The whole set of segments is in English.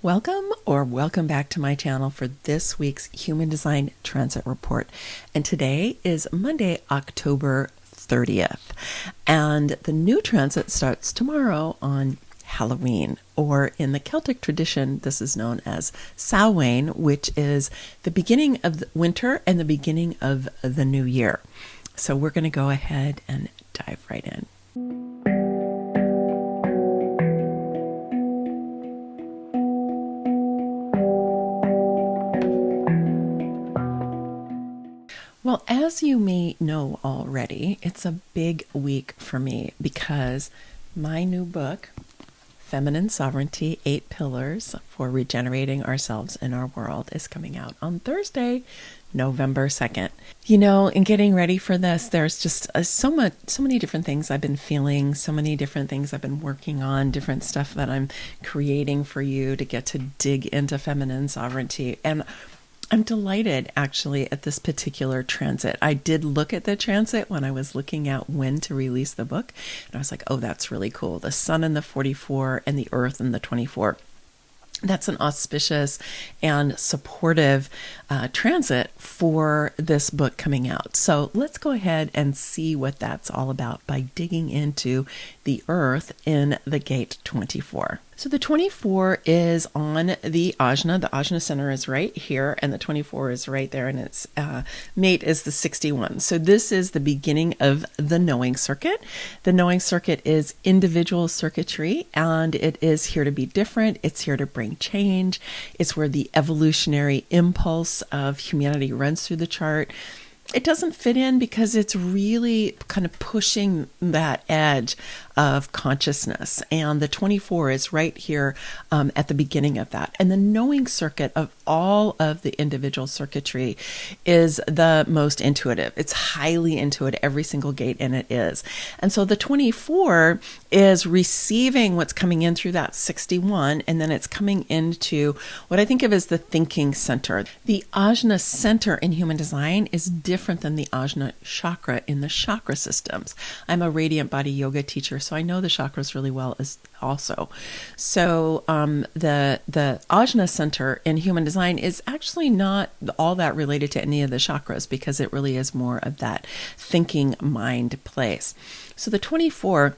Welcome back to my channel for this week's Human Design Transit Report. And today is Monday, October 30th. And the new transit starts tomorrow on Halloween, or in the Celtic tradition, this is known as Samhain, which is the beginning of the winter and the beginning of the new year. So we're going to go ahead and dive right in. Well, as you may know already, it's a big week for me because my new book, Feminine Sovereignty, 8 Pillars for Regenerating Ourselves in Our World, is coming out on Thursday, November 2nd. You know, in getting ready for this, there's just so many different things I've been feeling, so many different things I've been working on, different stuff that I'm creating for you to get to dig into feminine sovereignty. And I'm delighted actually at this particular transit. I did look at the transit when I was looking at when to release the book, and I was like, oh, that's really cool. The sun in the 44 and the earth in the 24. That's an auspicious and supportive transit for this book coming out. So let's go ahead and see what that's all about by digging into the earth in the gate 24. So the 24 is on the Ajna. The Ajna center is right here, and the 24 is right there, and its mate is the 61. So this is the beginning of the knowing circuit. The knowing circuit is individual circuitry, and it is here to be different. It's here to bring change. It's where the evolutionary impulse of humanity runs through the chart. It doesn't fit in because it's really kind of pushing that edge of consciousness. And the 24 is right here at the beginning of that. And the knowing circuit of all of the individual circuitry is the most intuitive. It's highly intuitive, every single gate in it is. And so the 24 is receiving what's coming in through that 61, and then it's coming into what I think of as the thinking center. The Ajna center in human design is different than the Ajna chakra in the chakra systems. I'm a radiant body yoga teacher, so I know the chakras really well as also. So the Ajna center in human design is actually not all that related to any of the chakras because it really is more of that thinking mind place. So the 24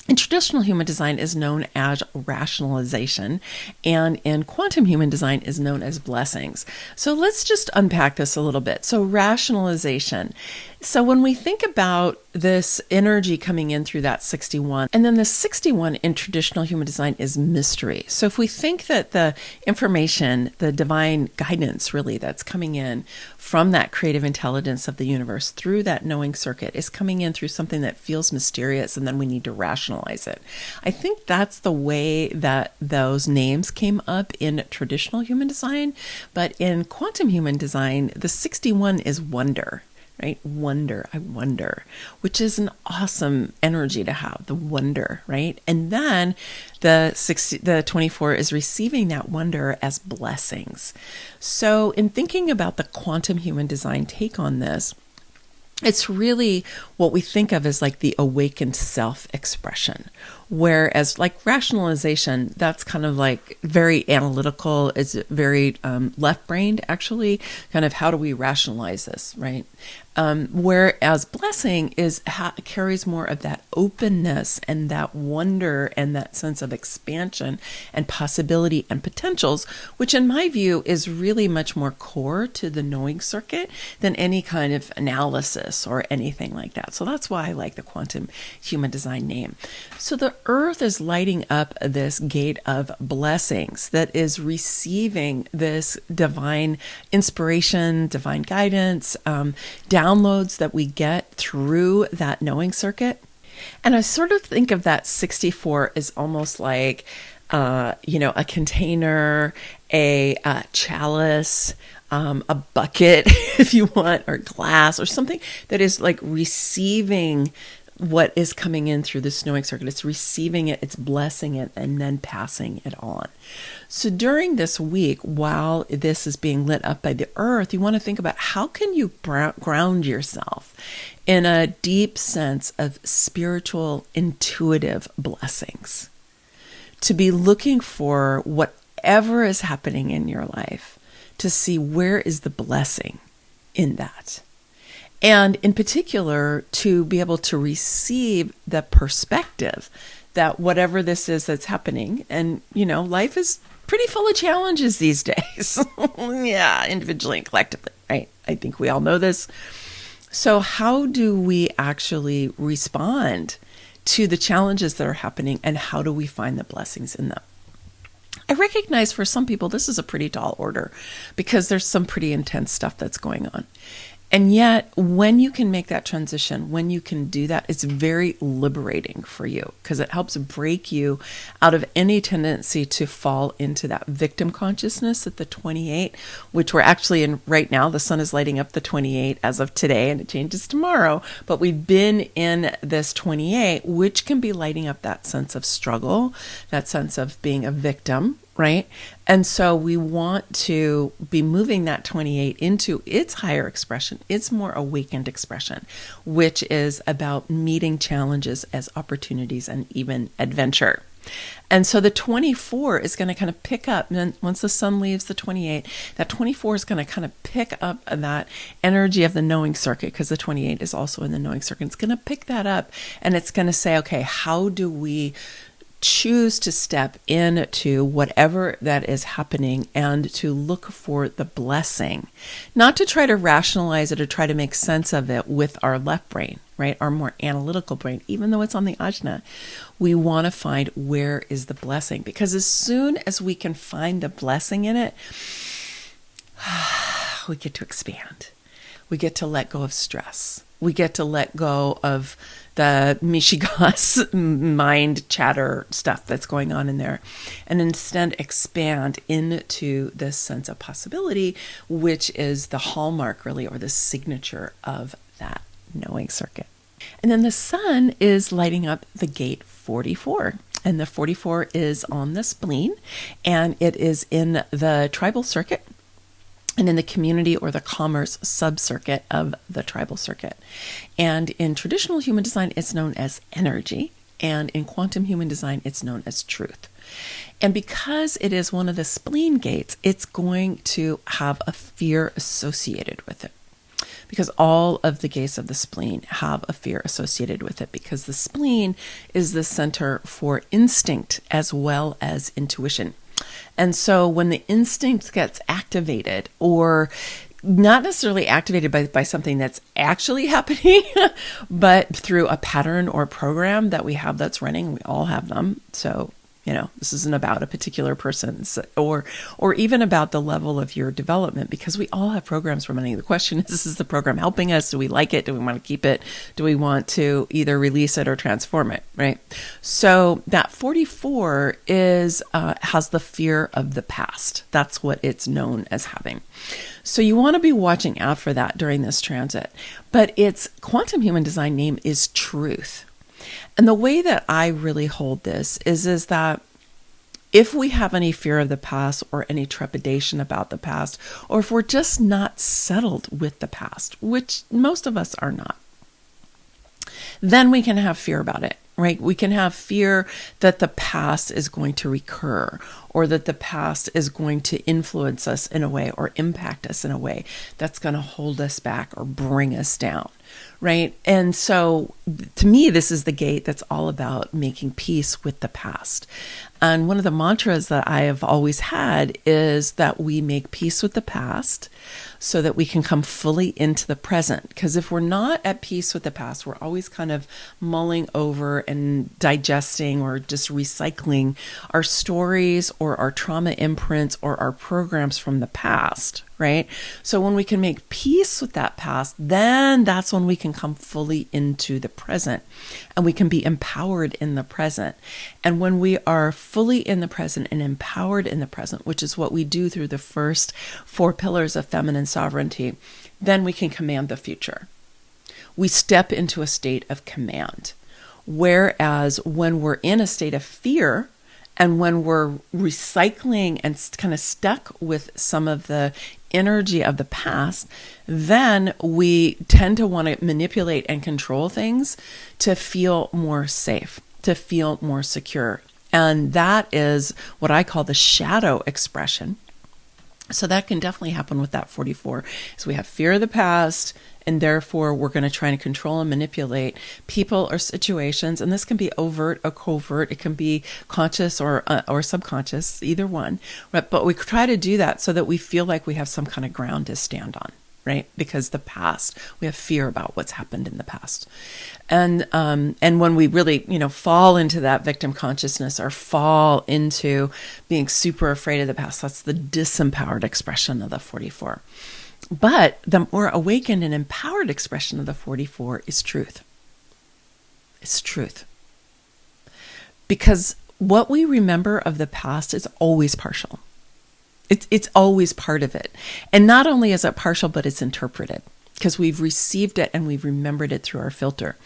in traditional human design is known as rationalization, and in quantum human design is known as blessings. So let's just unpack this a little bit. So rationalization. So when we think about this energy coming in through that 61, and then the 61 in traditional human design is mystery. So if we think that the information, the divine guidance really that's coming in from that creative intelligence of the universe through that knowing circuit is coming in through something that feels mysterious, and then we need to rationalize it. I think that's the way that those names came up in traditional human design, but in quantum human design, the 61 is wonder. Right? Wonder, I wonder, which is an awesome energy to have, the wonder, right? And then the 24 is receiving that wonder as blessings. So in thinking about the quantum human design take on this, it's really what we think of as like the awakened self-expression. Whereas like rationalization, that's kind of like very analytical, is very left-brained actually, kind of how do we rationalize this, right? Whereas blessing carries more of that openness and that wonder and that sense of expansion and possibility and potentials, which in my view is really much more core to the knowing circuit than any kind of analysis or anything like that. So that's why I like the quantum human design name. So the earth is lighting up this gate of blessings that is receiving this divine inspiration, divine guidance, downloads that we get through that knowing circuit. And I sort of think of that 64 as almost like, a container, a chalice, a bucket, if you want, or glass, or something that is like receiving what is coming in through this knowing circuit. It's receiving it, it's blessing it, and then passing it on. So during this week, while this is being lit up by the earth, you want to think about how can you ground yourself in a deep sense of spiritual, intuitive blessings. To be looking for what whatever is happening in your life, to see where is the blessing in that. And in particular, to be able to receive the perspective that whatever this is that's happening, and, life is pretty full of challenges these days. Yeah, individually and collectively, right? I think we all know this. So how do we actually respond to the challenges that are happening, and how do we find the blessings in them? I recognize for some people this is a pretty tall order because there's some pretty intense stuff that's going on. And yet, when you can make that transition, when you can do that, it's very liberating for you because it helps break you out of any tendency to fall into that victim consciousness at the 28, which we're actually in right now. The sun is lighting up the 28 as of today, and it changes tomorrow. But we've been in this 28, which can be lighting up that sense of struggle, that sense of being a victim, right? And so we want to be moving that 28 into its higher expression, its more awakened expression, which is about meeting challenges as opportunities and even adventure. And so the 24 is going to kind of pick up, and then once the sun leaves the 28, that 24 is going to kind of pick up that energy of the knowing circuit, because the 28 is also in the knowing circuit. It's going to pick that up, and it's going to say, okay, how do we choose to step into whatever that is happening and to look for the blessing, not to try to rationalize it or try to make sense of it with our left brain, right? Our more analytical brain, even though it's on the ajna. We want to find where is the blessing, because as soon as we can find the blessing in it, we get to expand. We get to let go of stress. We get to let go of the Mishigas mind chatter stuff that's going on in there, and instead expand into this sense of possibility, which is the hallmark, really, or the signature of that knowing circuit. And then the sun is lighting up the gate 44. And the 44 is on the spleen, and it is in the tribal circuit, and in the community or the commerce sub-circuit of the tribal circuit. And in traditional human design, it's known as energy. And in quantum human design, it's known as truth. And because it is one of the spleen gates, it's going to have a fear associated with it. Because all of the gates of the spleen have a fear associated with it, because the spleen is the center for instinct as well as intuition. And so when the instinct gets activated, or not necessarily activated by something that's actually happening, but through a pattern or program that we have that's running, we all have them. So, this isn't about a particular person or even about the level of your development, because we all have programs running. The question is the program helping us? Do we like it? Do we want to keep it? Do we want to either release it or transform it, right? So that 44 has the fear of the past. That's what it's known as having. So you want to be watching out for that during this transit. But its quantum human design name is truth. And the way that I really hold this is that if we have any fear of the past or any trepidation about the past, or if we're just not settled with the past, which most of us are not, then we can have fear about it, right? We can have fear that the past is going to recur, or that the past is going to influence us in a way or impact us in a way that's going to hold us back or bring us down, right? And so to me, this is the gate that's all about making peace with the past. And one of the mantras that I have always had is that we make peace with the past so that we can come fully into the present. Because if we're not at peace with the past, we're always kind of mulling over and digesting or just recycling our stories or our trauma imprints or our programs from the past, right? So when we can make peace with that past, then that's when we can come fully into the present, and we can be empowered in the present. And when we are fully in the present and empowered in the present, which is what we do through the first 4 pillars of feminine sovereignty, then we can command the future. We step into a state of command. Whereas when we're in a state of fear, and when we're recycling and kind of stuck with some of the energy of the past, then we tend to want to manipulate and control things to feel more safe, to feel more secure. And that is what I call the shadow expression. So that can definitely happen with that 44. So we have fear of the past, and therefore we're going to try and control and manipulate people or situations. And this can be overt or covert. It can be conscious or subconscious, either one. Right? But we try to do that so that we feel like we have some kind of ground to stand on. Right? Because the past, we have fear about what's happened in the past. And when we really, fall into that victim consciousness or fall into being super afraid of the past, that's the disempowered expression of the 44. But the more awakened and empowered expression of the 44 is truth. It's truth. Because what we remember of the past is always partial. It's always part of it. And not only is it partial, but it's interpreted because we've received it and we've remembered it through our filter.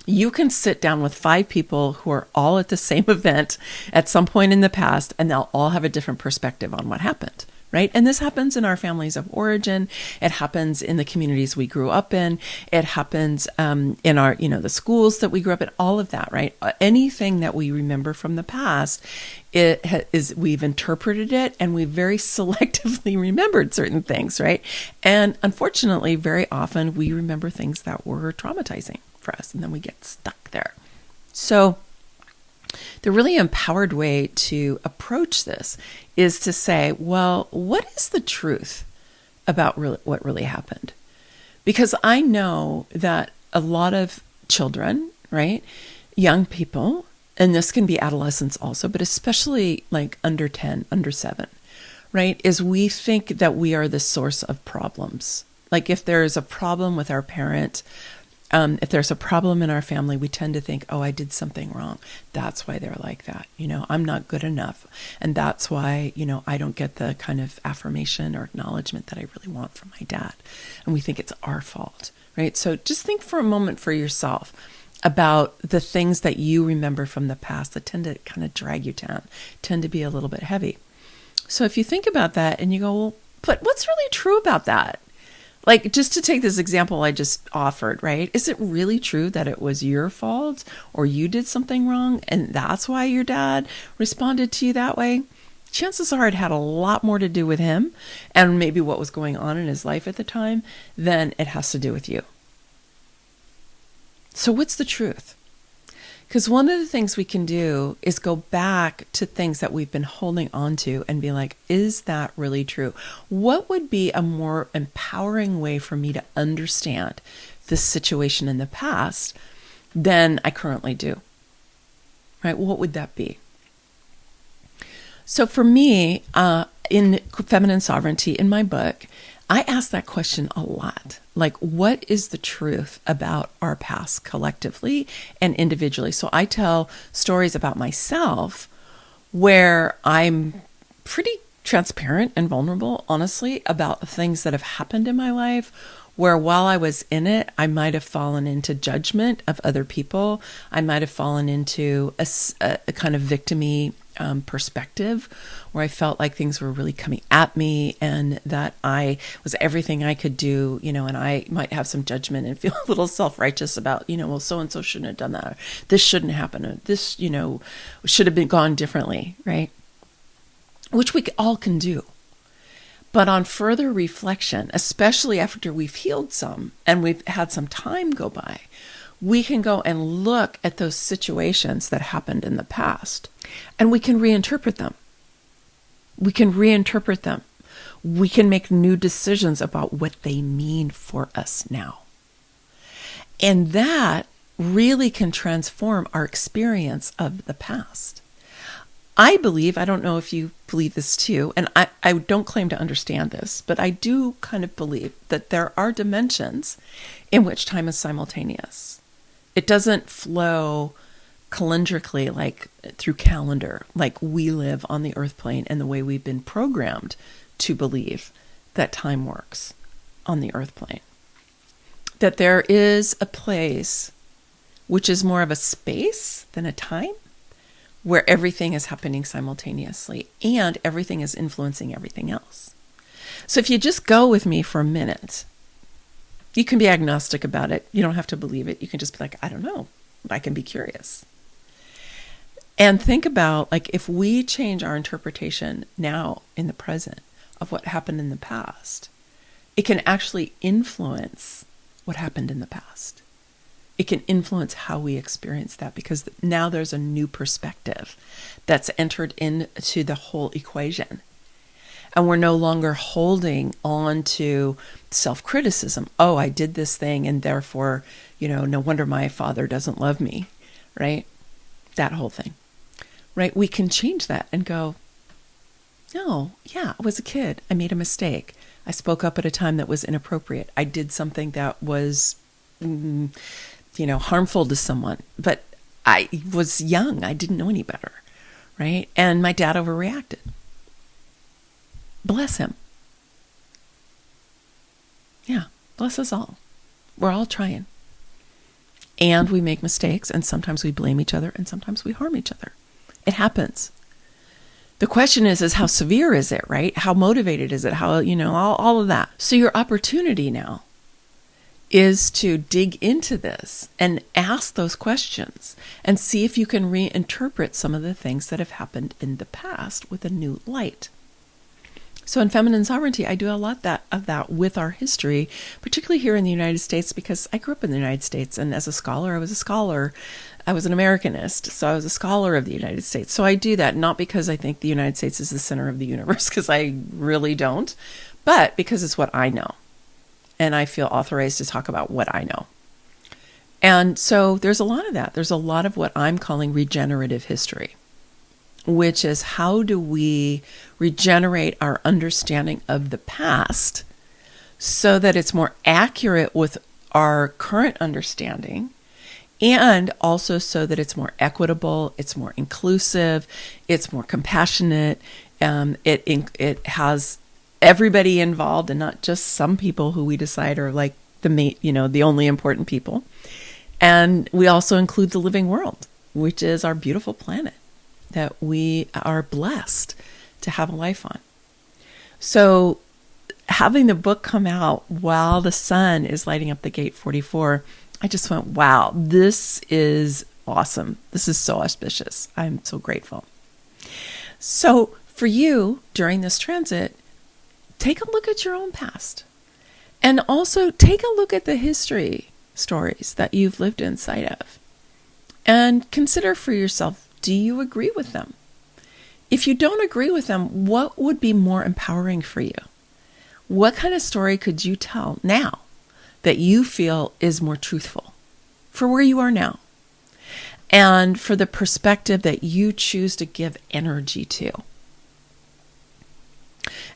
You can sit down with 5 people who are all at the same event at some point in the past, and they'll all have a different perspective on what happened. Right? And this happens in our families of origin. It happens in the communities we grew up in. It happens in our, the schools that we grew up in, all of that, right? Anything that we remember from the past, we've interpreted it and we've very selectively remembered certain things, right? And unfortunately, very often we remember things that were traumatizing for us and then we get stuck there. So the really empowered way to approach this is to say, well, what is the truth about what really happened? Because I know that a lot of children, right, young people, and this can be adolescents also, but especially like under 10, under 7, right, is we think that we are the source of problems. Like if there is a problem with our parent, if there's a problem in our family, we tend to think, oh, I did something wrong. That's why they're like that. I'm not good enough. And that's why, I don't get the kind of affirmation or acknowledgement that I really want from my dad. And we think it's our fault, right? So just think for a moment for yourself about the things that you remember from the past that tend to kind of drag you down, tend to be a little bit heavy. So if you think about that and you go, well, but what's really true about that? Like, just to take this example I just offered, right? Is it really true that it was your fault or you did something wrong and that's why your dad responded to you that way? Chances are it had a lot more to do with him and maybe what was going on in his life at the time than it has to do with you. So what's the truth? Because one of the things we can do is go back to things that we've been holding on to and be like, is that really true? What would be a more empowering way for me to understand this situation in the past than I currently do? Right? What would that be? So for me, in Feminine Sovereignty, in my book, I ask that question a lot. Like, what is the truth about our past collectively and individually? So I tell stories about myself where I'm pretty transparent and vulnerable, honestly, about things that have happened in my life, where while I was in it, I might have fallen into judgment of other people. I might have fallen into a kind of victim-y perspective where I felt like things were really coming at me and that I was everything I could do, and I might have some judgment and feel a little self-righteous about, well, so-and-so shouldn't have done that. Or this shouldn't happen. Or this, should have been gone differently, right? Which we all can do. But on further reflection, especially after we've healed some and we've had some time go by, we can go and look at those situations that happened in the past and we can reinterpret them. We can reinterpret them. We can make new decisions about what they mean for us now. And that really can transform our experience of the past. I believe, I don't know if you believe this too, and I don't claim to understand this, but I do kind of believe that there are dimensions in which time is simultaneous. It doesn't flow calendrically like through calendar, like we live on the earth plane and the way we've been programmed to believe that time works on the earth plane. That there is a place which is more of a space than a time, where everything is happening simultaneously and everything is influencing everything else. So if you just go with me for a minute, you can be agnostic about it. You don't have to believe it. You can just be like, I don't know. I can be curious. And think about, like, if we change our interpretation now in the present of what happened in the past, it can actually influence what happened in the past. It can influence how we experience that, because now there's a new perspective that's entered into the whole equation. And we're no longer holding on to self-criticism. Oh, I did this thing, and therefore, no wonder my father doesn't love me, right? That whole thing, right? We can change that and go, no, yeah, I was a kid. I made a mistake. I spoke up at a time that was inappropriate. I did something that was, harmful to someone. But I was young. I didn't know any better, right? And my dad overreacted. Bless him. Yeah, bless us all. We're all trying. And we make mistakes, and sometimes we blame each other, and sometimes we harm each other. It happens. The question is how severe is it, right? How motivated is it? How, all of that. So your opportunity now is to dig into this and ask those questions and see if you can reinterpret some of the things that have happened in the past with a new light. So in Feminine Sovereignty, I do a lot of that with our history, particularly here in the United States, because I grew up in the United States, and as a scholar, I was a scholar. I was an Americanist, so I was a scholar of the United States. So I do that not because I think the United States is the center of the universe, because I really don't, but because it's what I know. And I feel authorized to talk about what I know. And so there's a lot of that. There's a lot of what I'm calling regenerative history, which is how do we regenerate our understanding of the past so that it's more accurate with our current understanding, and also so that it's more equitable, it's more inclusive, it's more compassionate, it has everybody involved and not just some people who we decide are like the only important people. And we also include the living world, which is our beautiful planet that we are blessed to have a life on. So having the book come out while the sun is lighting up the gate 44, I just went, wow, this is awesome. This is so auspicious. I'm so grateful. So for you during this transit, take a look at your own past, and also take a look at the history stories that you've lived inside of, and consider for yourself, do you agree with them? If you don't agree with them, what would be more empowering for you? What kind of story could you tell now that you feel is more truthful for where you are now, and for the perspective that you choose to give energy to?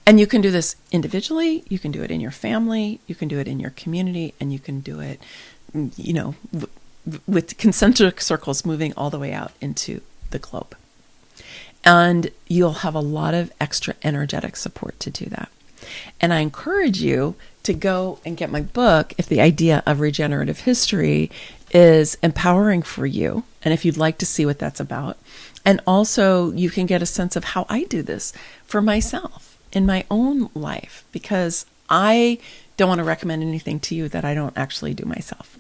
And you can do this individually, you can do it in your family, you can do it in your community, and you can do it, with concentric circles moving all the way out into the globe. And you'll have a lot of extra energetic support to do that. And I encourage you to go and get my book if the idea of regenerative history is empowering for you, and if you'd like to see what that's about. And also you can get a sense of how I do this for myself in my own life, because I don't want to recommend anything to you that I don't actually do myself.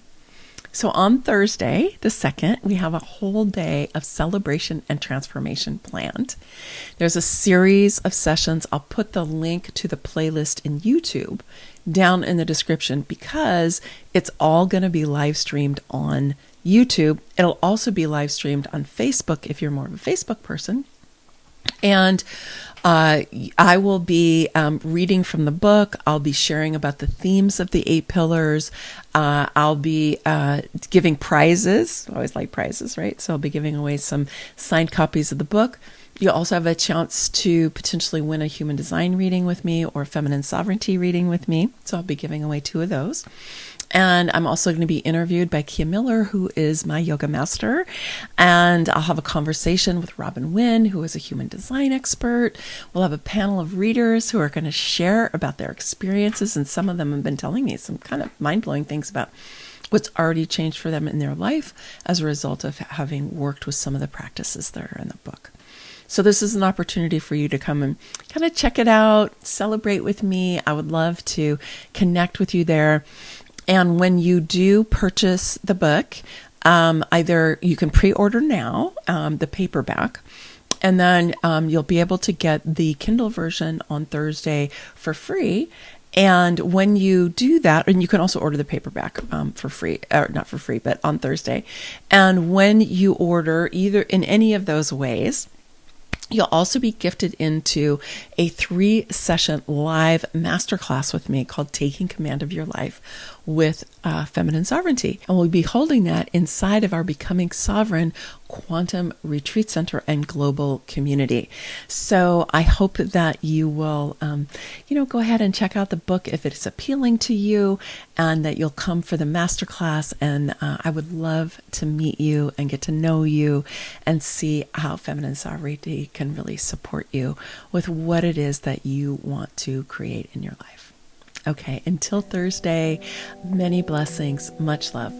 So on Thursday, the 2nd, we have a whole day of celebration and transformation planned. There's a series of sessions. I'll put the link to the playlist in YouTube down in the description, because it's all going to be live streamed on YouTube. It'll also be live streamed on Facebook if you're more of a Facebook person. And I will be reading from the book. I'll be sharing about the themes of the 8 pillars. I'll be giving prizes. I always like prizes, right? So I'll be giving away some signed copies of the book. You'll also have a chance to potentially win a human design reading with me or a feminine sovereignty reading with me. So I'll be giving away 2 of those. And I'm also going to be interviewed by Kia Miller, who is my yoga master. And I'll have a conversation with Robin Wynn, who is a human design expert. We'll have a panel of readers who are going to share about their experiences. And some of them have been telling me some kind of mind-blowing things about what's already changed for them in their life as a result of having worked with some of the practices that are in the book. So this is an opportunity for you to come and kind of check it out, celebrate with me. I would love to connect with you there. And when you do purchase the book, Either you can pre-order now, the paperback, and then you'll be able to get the Kindle version on Thursday for free. And when you do that, and you can also order the paperback for free, or not for free, but on Thursday. And when you order either in any of those ways, you'll also be gifted into a 3-session live masterclass with me called Taking Command of Your Life with Feminine Sovereignty. And we'll be holding that inside of our Becoming Sovereign Quantum Retreat Center and global community. So I hope that you will, go ahead and check out the book if it's appealing to you, and that you'll come for the masterclass. And I would love to meet you and get to know you and see how Feminine Sovereignty can really support you with what it is that you want to create in your life. Okay, until Thursday, many blessings, much love.